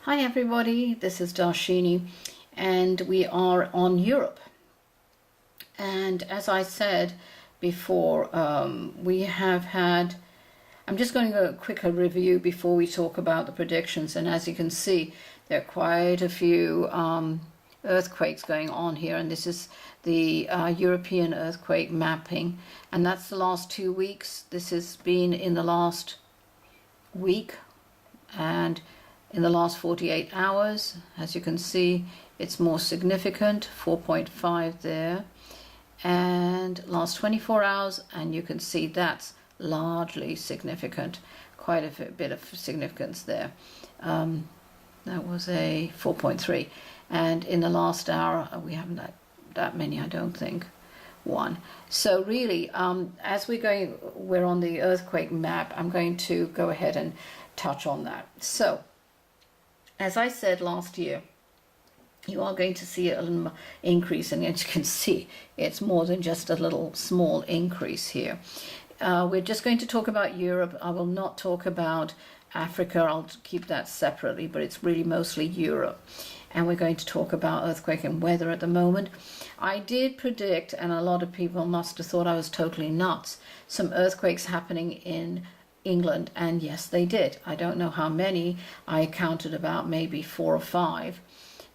Hi everybody, this is Darshini and we are on Europe. And as I said before, we have had, I'm just going to go a quicker review before we talk about the predictions. And as you can see, there are quite a few earthquakes going on here, and this is the European earthquake mapping, and that's the last 2 weeks. This has been in the last week and in the last 48 hours. As you can see, it's more significant, 4.5 there, and last 24 hours, and you can see that's largely significant, quite a bit of significance there. That was a 4.3, and in the last hour we haven't that many, I don't think, one. So really, as we're on the earthquake map, I'm going to go ahead and touch on that. So as I said last year, you are going to see an increase, and as you can see, it's more than just a little small increase here. We're just going to talk about Europe. I will not talk about Africa. I'll keep that separately, but it's really mostly Europe. And we're going to talk about earthquake and weather at the moment. I did predict, and a lot of people must have thought I was totally nuts, some earthquakes happening in England, and yes, they did. I don't know how many. I counted about maybe 4 or 5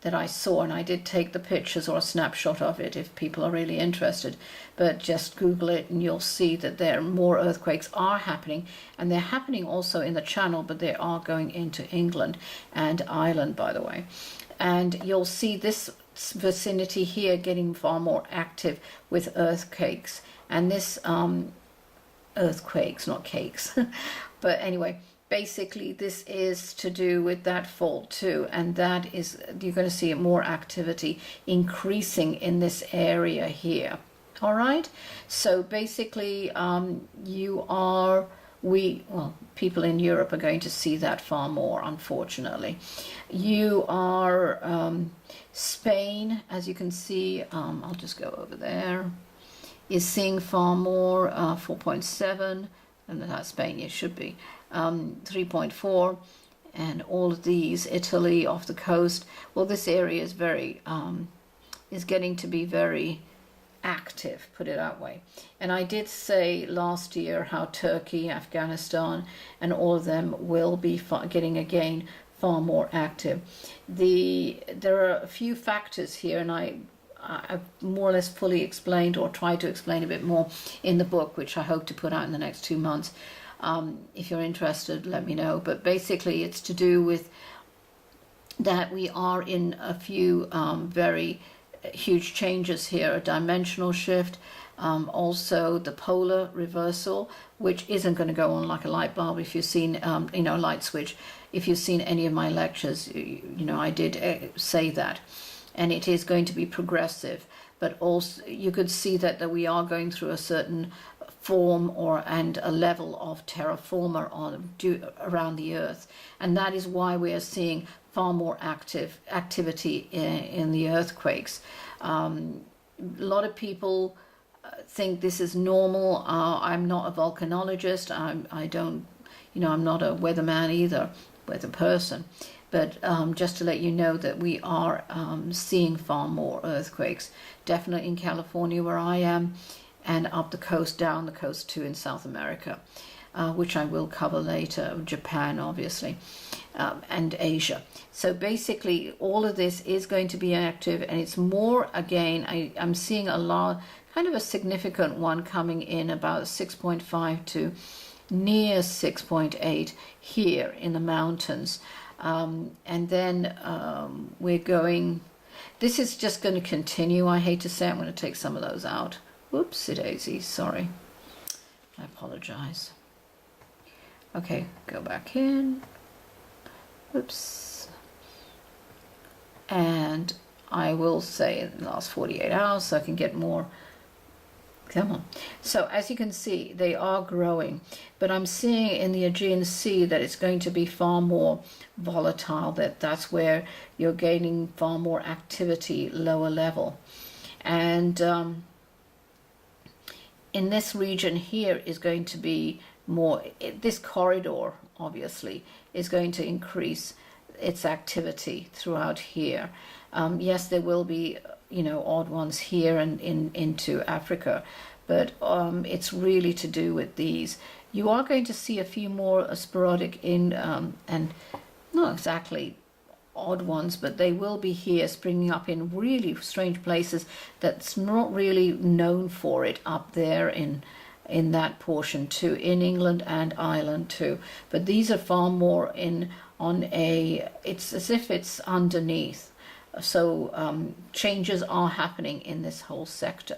that I saw, and I did take the pictures or a snapshot of it if people are really interested. But just Google it and you'll see that there more earthquakes are happening, and they're happening also in the Channel, but they are going into England and Ireland, by the way. And you'll see this vicinity here getting far more active with earthquakes, and this earthquakes, not cakes. But anyway, basically this is to do with that fault too, and that is, you're going to see more activity increasing in this area here. All right, so basically people in Europe are going to see that far more, unfortunately. You are Spain, as you can see, I'll just go over there, is seeing far more, 4.7, and that's Spain, it should be 3.4, and all of these, Italy off the coast. Well, this area is very is getting to be very active, put it that way. And I did say last year how Turkey, Afghanistan, and all of them will be getting again far more active. There are a few factors here, and I've more or less fully explained, or tried to explain a bit more in the book, which I hope to put out in the next 2 months. If you're interested, let me know. But basically it's to do with that we are in a few very huge changes here, a dimensional shift, also the polar reversal, which isn't going to go on like a light bulb. If you've seen light switch, if you've seen any of my lectures, I did say that, and it is going to be progressive. But also you could see that we are going through a certain form and a level of terra firma around the earth, and that is why we are seeing far more activity in the earthquakes. A lot of people think this is normal. I'm not a volcanologist. I don't, I'm not a weatherman either, weather person. But just to let you know that we are seeing far more earthquakes, definitely in California where I am, and up the coast, down the coast too in South America, which I will cover later, Japan obviously, and Asia. So basically all of this is going to be active, and it's more, again, I'm seeing a lot, kind of a significant one coming in about 6.5 to near 6.8 here in the mountains. And then we're going, this is just going to continue. I hate to say it, I'm going to take some of those out. Whoopsie daisy, sorry. I apologize. Okay, go back in. Oops. And I will say in the last 48 hours so I can get more. Come on. So as you can see, they are growing, but I'm seeing in the Aegean Sea that it's going to be far more volatile, that's where you're gaining far more activity, lower level. And in this region here is going to be more, this corridor obviously is going to increase its activity throughout here. Yes, there will be, you know, odd ones here and into Africa, but it's really to do with these. You are going to see a few more sporadic and not exactly odd ones, but they will be here springing up in really strange places that's not really known for it up there in that portion too, in England and Ireland too. But these are far more it's as if it's underneath. So changes are happening in this whole sector.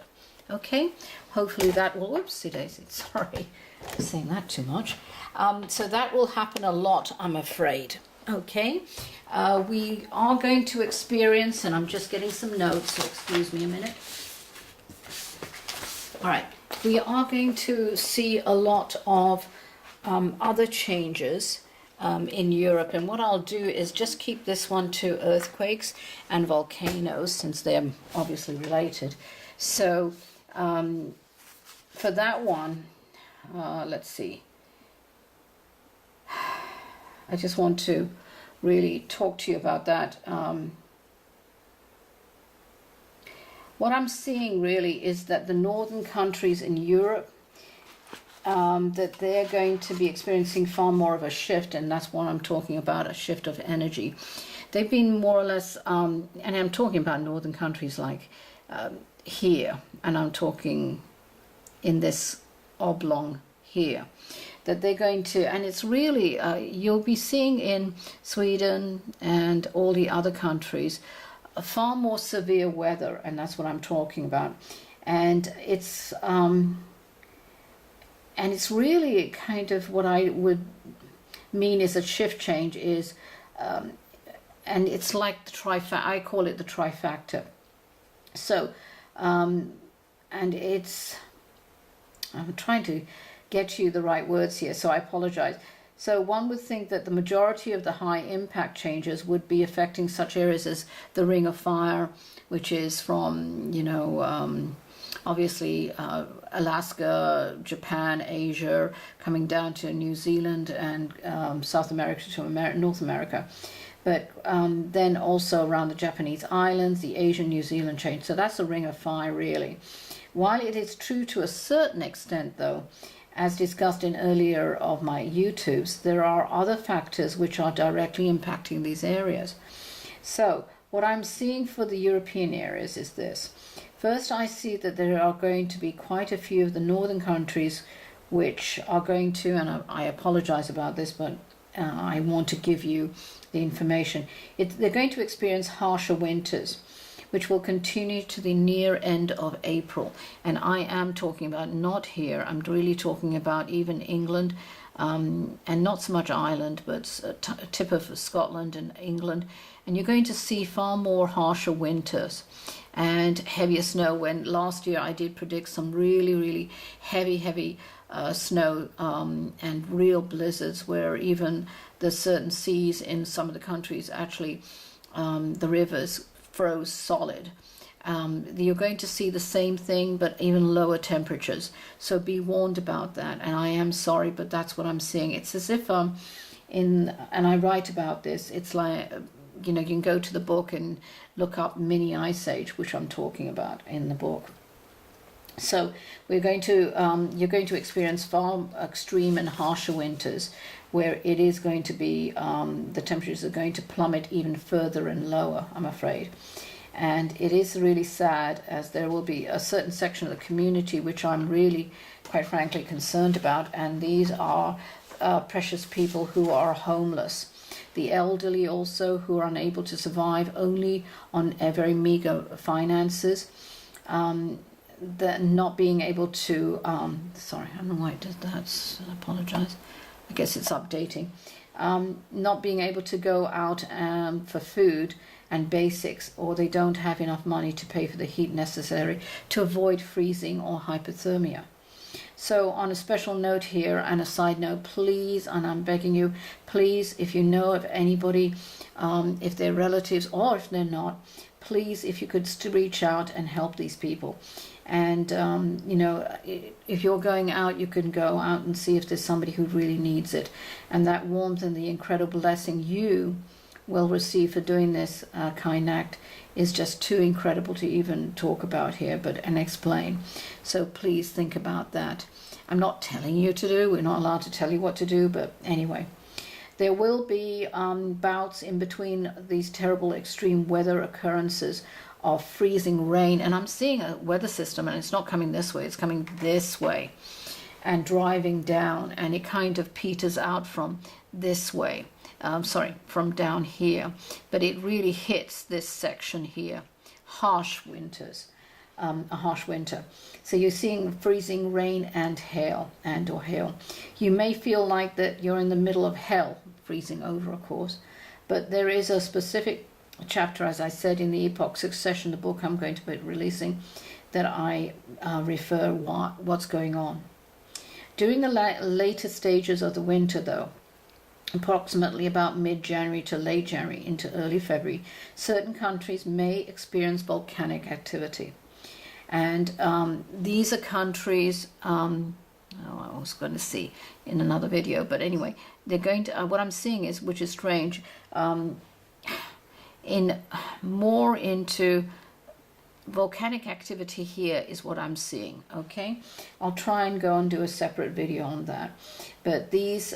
Okay, hopefully that will, whoopsie daisy, sorry, I'm saying that too much. So that will happen a lot, I'm afraid. Okay, we are going to experience, and I'm just getting some notes, so excuse me a minute. All right, we are going to see a lot of other changes in Europe, and what I'll do is just keep this one to earthquakes and volcanoes, since they're obviously related. So for that one, let's see. I just want to really talk to you about that. What I'm seeing really is that the northern countries in Europe, that they're going to be experiencing far more of a shift, and that's what I'm talking about, a shift of energy. They've been more or less, and I'm talking about northern countries like here, and I'm talking in this oblong here, that they're going to, and it's really, you'll be seeing in Sweden and all the other countries, far more severe weather, and that's what I'm talking about. And it's really kind of what I would mean is a shift change is, and it's like the trifecta, I call it the trifecta. So, and it's, I'm trying to get you the right words here, so I apologize. So one would think that the majority of the high impact changes would be affecting such areas as the Ring of Fire, which is from, you know, obviously Alaska, Japan, Asia, coming down to New Zealand and South America to North America. But then also around the Japanese islands, the Asian, New Zealand change. So that's the Ring of Fire, really. While it is true to a certain extent, though, as discussed in earlier of my YouTubes, there are other factors which are directly impacting these areas. So what I'm seeing for the European areas is this. First, I see that there are going to be quite a few of the northern countries which are going to, and I apologize about this, but I want to give you the information. They're going to experience harsher winters, which will continue to the near end of April. And I am talking about not here, I'm really talking about even England, and not so much Ireland, but a tip of Scotland and England. And you're going to see far more harsher winters and heavier snow, when last year I did predict some really, really heavy snow and real blizzards, where even the certain seas in some of the countries, actually the rivers froze solid. You're going to see the same thing, but even lower temperatures. So be warned about that. And I am sorry, but that's what I'm seeing. It's as if and I write about this, it's like, you know, you can go to the book and look up mini ice age, which I'm talking about in the book. So we're going to, you're going to experience far extreme and harsher winters, where it is going to be, the temperatures are going to plummet even further and lower, I'm afraid. And it is really sad, as there will be a certain section of the community which I'm really, quite frankly, concerned about, and these are precious people who are homeless. The elderly also, who are unable to survive only on a very meager finances. Not being able to, sorry, I don't know why it did that, I apologize. I guess it's updating. Not being able to go out for food and basics, or they don't have enough money to pay for the heat necessary to avoid freezing or hypothermia. So on a special note here, and a side note, please, and I'm begging you, please, if you know of anybody, if they're relatives or if they're not, please, if you could reach out and help these people. And you know, if you're going out, you can go out and see if there's somebody who really needs it. And that warmth and the incredible blessing you will receive for doing this kind act is just too incredible to even talk about here and explain. So please think about that. I'm not telling you to do, we're not allowed to tell you what to do, but anyway. There will be bouts in between these terrible extreme weather occurrences of freezing rain, and I'm seeing a weather system, and it's not coming this way, it's coming this way and driving down, and it kind of peters out from this way, from down here, but it really hits this section here. Harsh winters, a harsh winter. So you're seeing freezing rain and hail, or hail. You may feel like that you're in the middle of hell, freezing over, of course, but there is a specific chapter, as I said, in the Epoch Succession, the book I'm going to be releasing, that I refer what's going on. During the later stages of the winter, though, approximately about mid-January to late January into early February, certain countries may experience volcanic activity. And these are countries, I was going to see in another video, but anyway, they're going to, what I'm seeing is, which is strange, more into volcanic activity here is what I'm seeing. Okay, I'll try and go and do a separate video on that, but these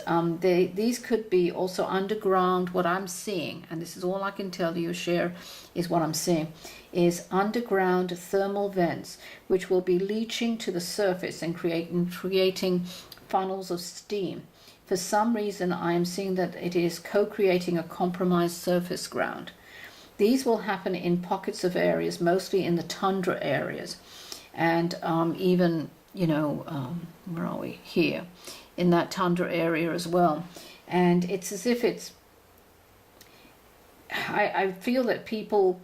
could be also underground. What I'm seeing, and this is all I can tell you, share, is what I'm seeing is underground thermal vents which will be leaching to the surface and creating funnels of steam. For some reason I am seeing that it is co-creating a compromised surface ground. These will happen in pockets of areas, mostly in the tundra areas, and even, where are we? Here, in that tundra area as well. And it's as if it's, I feel that people,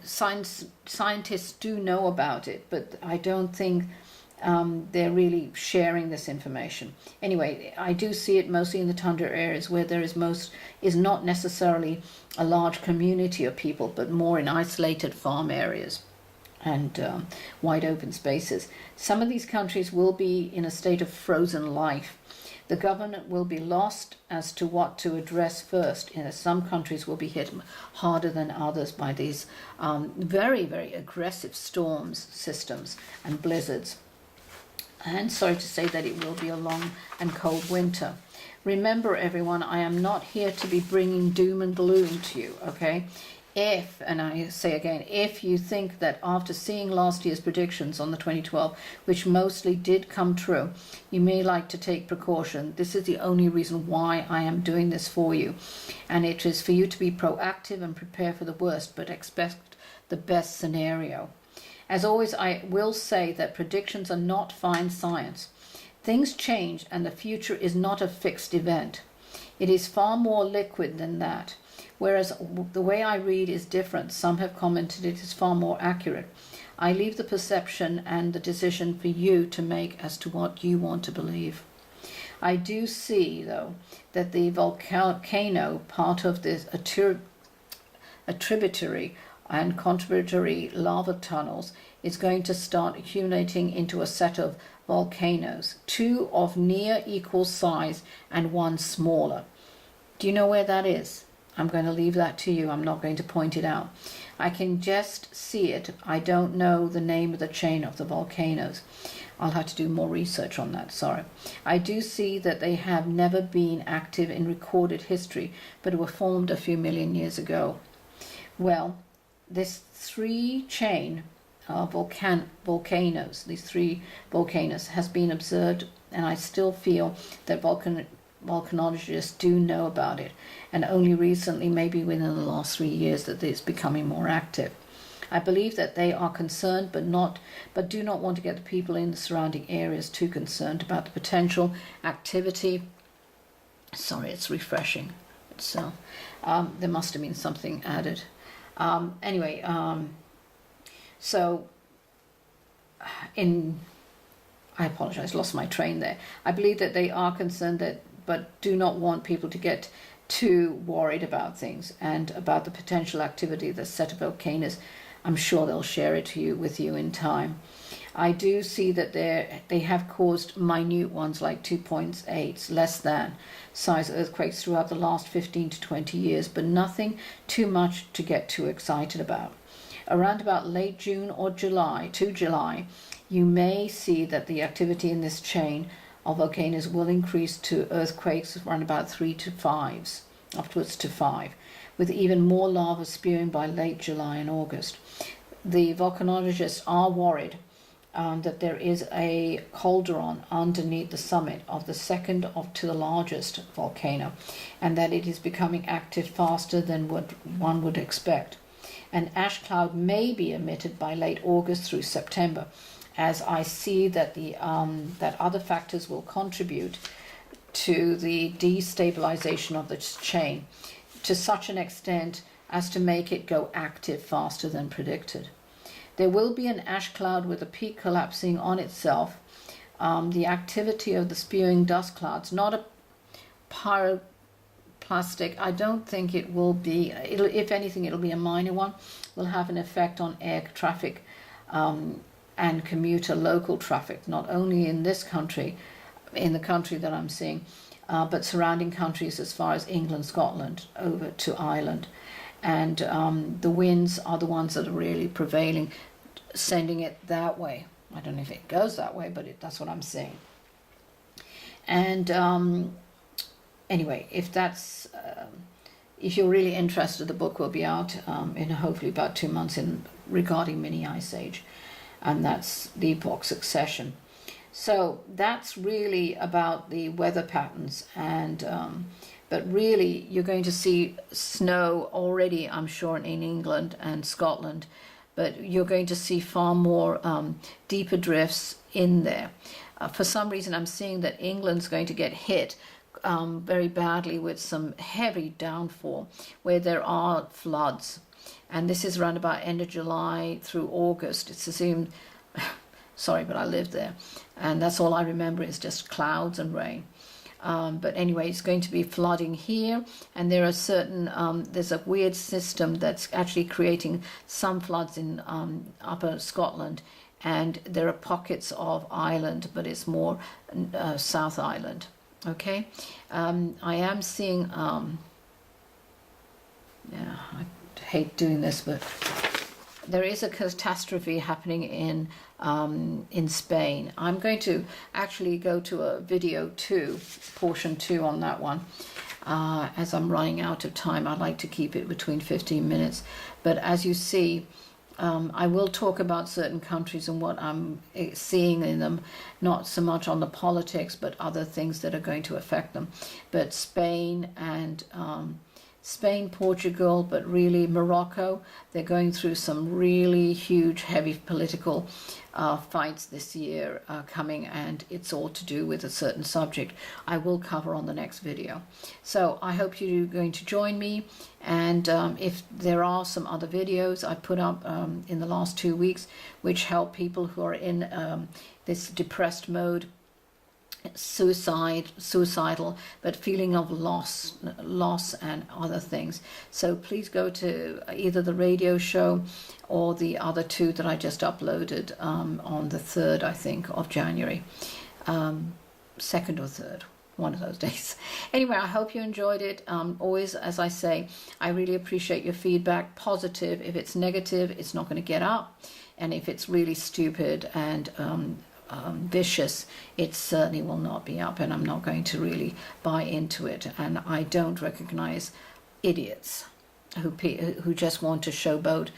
scientists do know about it, but I don't think they're really sharing this information. Anyway, I do see it mostly in the tundra areas where there is not necessarily a large community of people, but more in isolated farm areas and wide open spaces. Some of these countries will be in a state of frozen life. The government will be lost as to what to address first. Some countries will be hit harder than others by these very, very aggressive storms systems and blizzards. And sorry to say that it will be a long and cold winter. Remember, everyone, I am not here to be bringing doom and gloom to you, okay? If, and I say again, if you think that after seeing last year's predictions on the 2012, which mostly did come true, you may like to take precaution. This is the only reason why I am doing this for you. And it is for you to be proactive and prepare for the worst, but expect the best scenario. As always, I will say that predictions are not fine science. Things change and the future is not a fixed event. It is far more liquid than that. Whereas the way I read is different. Some have commented it is far more accurate. I leave the perception and the decision for you to make as to what you want to believe. I do see, though, that the volcano, part of this, a tributary and contributory lava tunnels, is going to start accumulating into a set of volcanoes, 2 of near equal size and 1 smaller. Do you know where that is? I'm going to leave that to you. I'm not going to point it out. I can just see it. I don't know the name of the chain of the volcanoes. I'll have to do more research on that, sorry. I do see that they have never been active in recorded history, but were formed a few million years ago. Well, this 3 chain of volcanoes, these 3 volcanoes, has been observed, and I still feel that volcanologists do know about it, and only recently, maybe within the last 3 years, that it's becoming more active. I believe that they are concerned, but do not want to get the people in the surrounding areas too concerned about the potential activity. Sorry, it's refreshing. So there must have been something added. Anyway, I apologize, lost my train there. I believe that they are concerned but do not want people to get too worried about things and about the potential activity of the set of volcanoes. I'm sure they'll share it with you in time. I do see that they have caused minute ones like 2.8, less than size earthquakes throughout the last 15 to 20 years, but nothing too much to get too excited about. Around about late June or July, you may see that the activity in this chain of volcanoes will increase to earthquakes around about 3 to 5s, upwards to 5, with even more lava spewing by late July and August. The volcanologists are worried that there is a cauldron underneath the summit of the second to the largest volcano, and that it is becoming active faster than what one would expect. An ash cloud may be emitted by late August through September, as I see that that other factors will contribute to the destabilization of the chain to such an extent as to make it go active faster than predicted. There will be an ash cloud with a peak collapsing on itself. The activity of the spewing dust clouds, not a pyroclastic, I don't think it will be, if anything, it'll be a minor one, will have an effect on air traffic and commuter local traffic, not only in this country, in the country that I'm seeing, but surrounding countries as far as England, Scotland, over to Ireland. And the winds are the ones that are really prevailing, sending it that way. I don't know if it goes that way, but that's what I'm seeing. And anyway, if you're really interested, the book will be out in hopefully about 2 months regarding mini ice age, and that's the epoch succession. So that's really about the weather patterns, and but really you're going to see snow already, I'm sure, in England and Scotland, but you're going to see far more deeper drifts in there. For some reason I'm seeing that England's going to get hit very badly with some heavy downfall where there are floods, and this is around about end of July through August. It's assumed sorry, but I lived there, and that's all I remember is just clouds and rain. But anyway, it's going to be flooding here, and there are certain, there's a weird system that's actually creating some floods in upper Scotland, and there are pockets of Ireland, but it's more South Ireland. Okay, I am seeing, yeah, I hate doing this, but there is a catastrophe happening in Spain. I'm going to actually go to a video 2, portion 2 on that one. As I'm running out of time, I'd like to keep it between 15 minutes. But as you see, I will talk about certain countries and what I'm seeing in them, not so much on the politics, but other things that are going to affect them. But Spain and Spain, Portugal, but really Morocco, they're going through some really huge, heavy political fights this year coming, and it's all to do with a certain subject I will cover on the next video. So I hope you're going to join me, and if there are some other videos I put up in the last 2 weeks which help people who are in this depressed mode, suicidal, but feeling of loss and other things. So please go to either the radio show or the other 2 that I just uploaded on the 3rd, I think, of January, 2nd or 3rd, one of those days. Anyway, I hope you enjoyed it. Always, as I say, I really appreciate your feedback. Positive. If it's negative, it's not going to get up, and if it's really stupid and vicious, it certainly will not be up, and I'm not going to really buy into it. And I don't recognize idiots who just want to showboat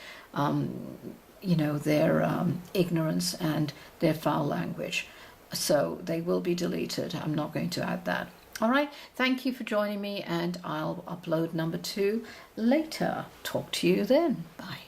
their ignorance and their foul language. So they will be deleted. I'm not going to add that. All right, thank you for joining me, and I'll upload number 2 later. Talk to you then. Bye.